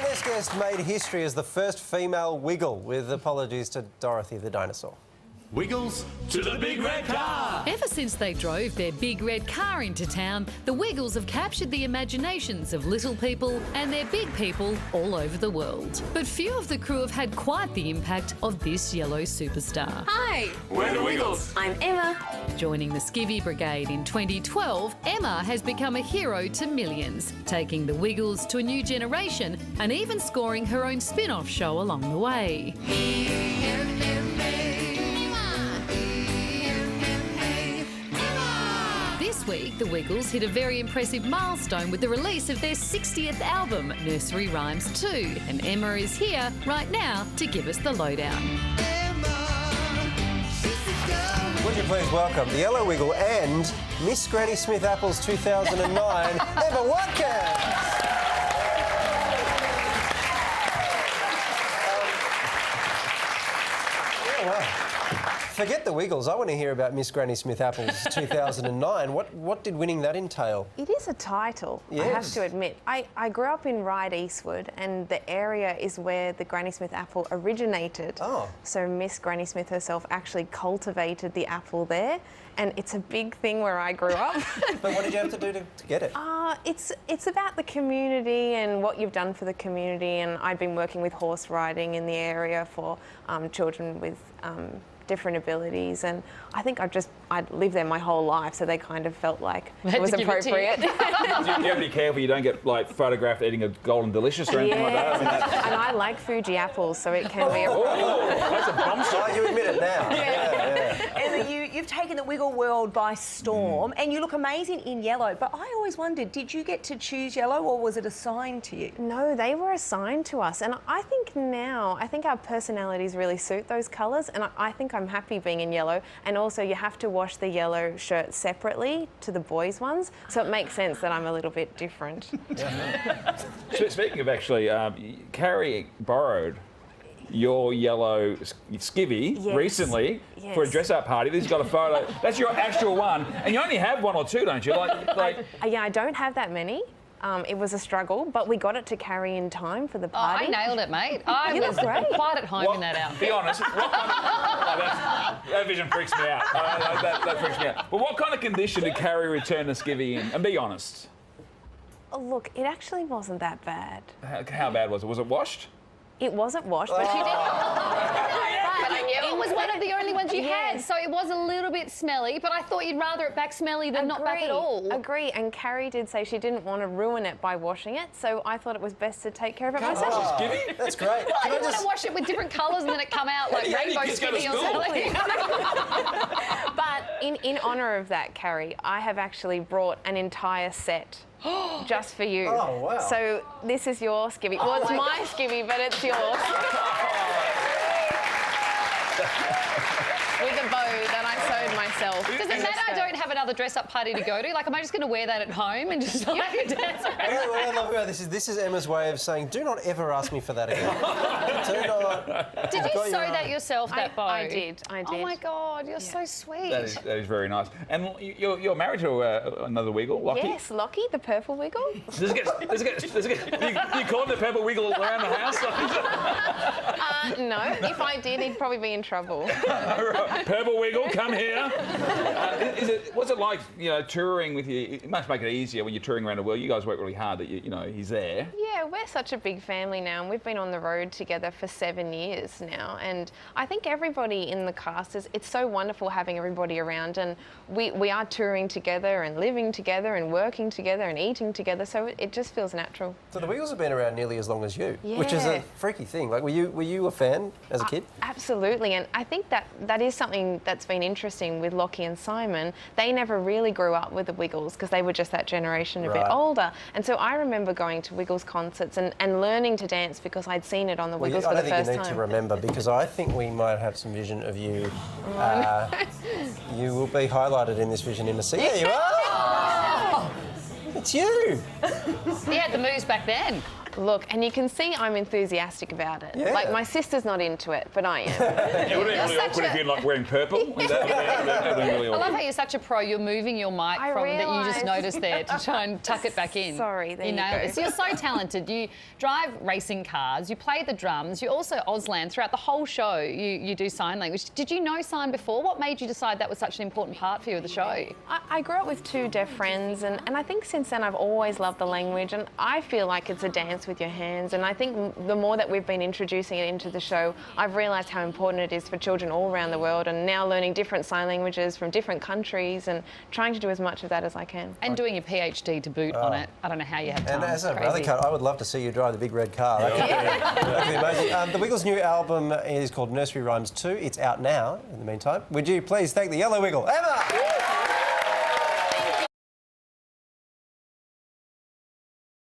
this guest made history as the first female Wiggle, with apologies to Dorothy the dinosaur. Wiggles to the big red car! Ever since they drove their big red car into town, the Wiggles have captured the imaginations of little people and their big people all over the world. But few of the crew have had quite the impact of this yellow superstar. Hi, We're the Wiggles! I'm Emma. Joining the Skivvy Brigade in 2012, Emma has become a hero to millions, taking the Wiggles to a new generation and even scoring her own spin-off show along the way. This week, the Wiggles hit a very impressive milestone with the release of their 60th album, Nursery Rhymes 2, and Emma is here right now to give us the lowdown. Would you please welcome the Yellow Wiggle and Miss Granny Smith Apples 2009, Emma Watkins! Forget the Wiggles. I want to hear about Miss Granny Smith Apples 2009. What did winning that entail? It is a title, Yes. I have to admit. I grew up in Ryde Eastwood, and the area is where the Granny Smith apple originated. Oh. So Miss Granny Smith herself actually cultivated the apple there, and it's a big thing where I grew up. But what did you have to do to get it? It's about the community and what you've done for the community, and I've been working with horse riding in the area for children with different abilities, and I think I'd lived there my whole life, so they kind of felt like it was appropriate. You have to be careful you don't get like photographed eating a golden delicious or anything like that. I mean, And I like Fuji apples, so it can be a problem. oh, that's a bombshell. Oh, you admit it now. Emma, you've taken the Wiggle world by storm and you look amazing in yellow, but I always wondered, did you get to choose yellow or was it assigned to you? No, they were assigned to us, and I think our personalities really suit those colours, and I think I'm happy being in yellow. And also, you have to wash the yellow shirt separately to the boys' ones, so it makes sense that I'm a little bit different. Speaking of actually, Carrie borrowed your yellow skivvy Yes. recently Yes. for a dress-up party. This has got a photo. That's your actual one, and you only have one or two, don't you? Yeah, I don't have that many. It was a struggle, but we got it to carry in time for the party. I nailed it, mate. I You was look great. quite at home in that outfit. Be honest. That vision freaks me out. That freaks me out. But what kind of condition did Carrie return the skivvy in? And be honest. Oh, look, it actually wasn't that bad. How bad was it? Was it washed? It wasn't washed, but she did. It was one of the only ones you had, Yes. so it was a little bit smelly, but I thought you'd rather it back smelly than not back at all. Agree, and Carrie did say she didn't want to ruin it by washing it, so I thought it was best to take care of it myself. Skivvy? That's great. I Can didn't I want to wash it with different colours and then it come out like Yeah, rainbow you just go to skivvy or school. something. But in honour of that, Carrie, I have actually brought an entire set just for you. Oh, wow. So this is your skivvy. Well, it's my skivvy, but it's yours. With a bow that I sewed myself. Does it matter I don't have another dress-up party to go to? Like, am I just going to wear that at home and just like dance around? What I love about this is Emma's way of saying, do not ever ask me for that again. Do not. Did you Got sew your that own. yourself, that bow? I did. Oh my God, you're so sweet. That is very nice. And you're married to another Wiggle, Lockie? Yes, Lockie, the purple wiggle. Does it get you call it the purple wiggle around the house? No, if I did, he'd probably be in trouble. Purple wiggle, come here. What's it like, touring with you? It must make it easier when you're touring around the world. You guys work really hard that he's there. Yeah, we're such a big family now, and we've been on the road together for 7 years now. And I think everybody in the cast it's so wonderful having everybody around, and we are touring together and living together and working together and eating together, so it just feels natural. So the Wiggles have been around nearly as long as you, which is Yeah. a freaky thing. Like, were you a fan as a kid? Absolutely, and I think that is something that's been interesting with Lockie and Simon. They never really grew up with the Wiggles because they were just that generation a bit Right. older. And so I remember going to Wiggles concerts and learning to dance because I'd seen it on the Wiggles for the I don't first think you need time. to remember, because I think we might have some vision of you. You will be highlighted in this vision in the scene. There you are! It's you! He had the moves back then. Look, and you can see I'm enthusiastic about it. Yeah. Like, my sister's not into it, but I am. It would be really awkward if you're like wearing purple. That'd be really I love awkward. how you're such a pro. You're moving your mic I from that you just realised. noticed there to try and tuck it back in. Sorry, there you nailed go. it. So you're so talented. You drive racing cars. You play the drums. You also Auslan throughout the whole show. You do sign language. Did you know sign before? What made you decide that was such an important part for you of the show? I grew up with 2 deaf friends, and I think since then I've always loved the language, and I feel like it's a dance with your hands, and I think the more that we've been introducing it into the show, I've realised how important it is for children all around the world, and now learning different sign languages from different countries and trying to do as much of that as I can. And doing your PhD to boot on it. I don't know how you have time. And as a Crazy. rally car, I would love to see you drive the big red car. That could be amazing. The Wiggles' new album is called Nursery Rhymes 2. It's out now, in the meantime. Would you please thank the Yellow Wiggle, Emma?